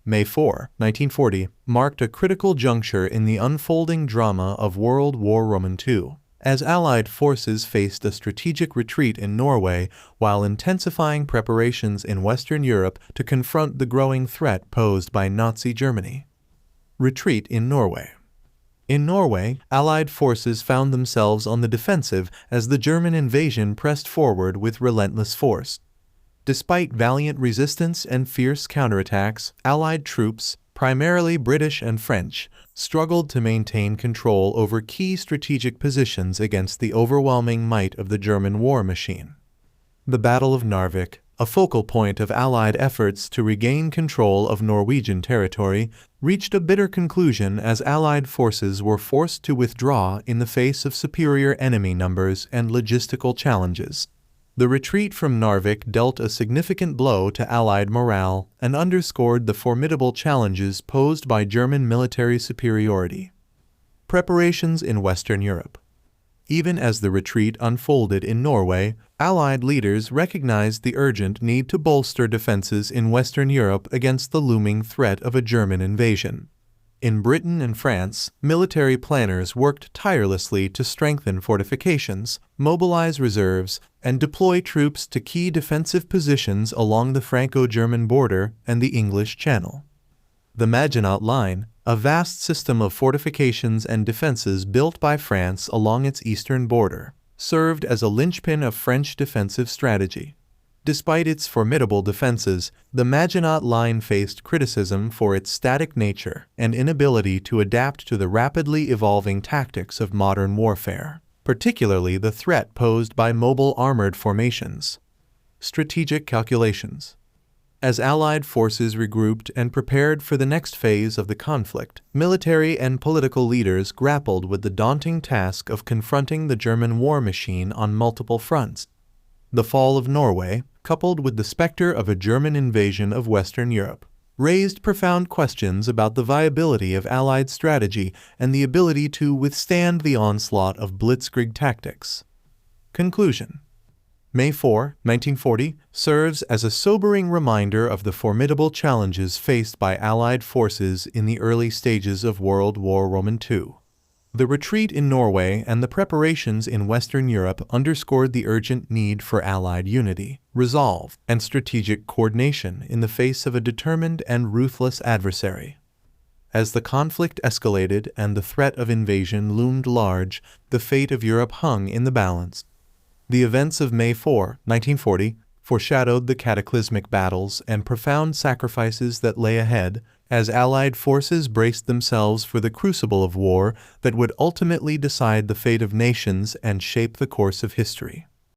May 4, 1940, marked a critical juncture in the unfolding drama of World War II, as Allied forces faced a strategic retreat in Norway while intensifying preparations in Western Europe to confront the growing threat posed by Nazi Germany. Retreat in Norway. In Norway, Allied forces found themselves on the defensive as the German invasion pressed forward with relentless force. Despite valiant resistance and fierce counterattacks, Allied troops, primarily British and French, struggled to maintain control over key strategic positions against the overwhelming might of the German war machine. The Battle of Narvik, a focal point of Allied efforts to regain control of Norwegian territory, reached a bitter conclusion as Allied forces were forced to withdraw in the face of superior enemy numbers and logistical challenges. The retreat from Narvik dealt a significant blow to Allied morale and underscored the formidable challenges posed by German military superiority. Preparations in Western Europe. Even as the retreat unfolded in Norway, Allied leaders recognized the urgent need to bolster defenses in Western Europe against the looming threat of a German invasion. In Britain and France, military planners worked tirelessly to strengthen fortifications, mobilize reserves, and deploy troops to key defensive positions along the Franco-German border and the English Channel. The Maginot Line, a vast system of fortifications and defenses built by France along its eastern border, served as a linchpin of French defensive strategy. Despite its formidable defenses, the Maginot Line faced criticism for its static nature and inability to adapt to the rapidly evolving tactics of modern warfare, particularly the threat posed by mobile armored formations. Strategic calculations. As Allied forces regrouped and prepared for the next phase of the conflict, military and political leaders grappled with the daunting task of confronting the German war machine on multiple fronts. The fall of Norway, coupled with the specter of a German invasion of Western Europe, raised profound questions about the viability of Allied strategy and the ability to withstand the onslaught of blitzkrieg tactics. Conclusion. May 4, 1940, serves as a sobering reminder of the formidable challenges faced by Allied forces in the early stages of World War II. The retreat in Norway and the preparations in Western Europe underscored the urgent need for Allied unity, resolve, and strategic coordination in the face of a determined and ruthless adversary. As the conflict escalated and the threat of invasion loomed large, the fate of Europe hung in the balance. The events of May 4, 1940, foreshadowed the cataclysmic battles and profound sacrifices that lay ahead, as Allied forces braced themselves for the crucible of war that would ultimately decide the fate of nations and shape the course of history.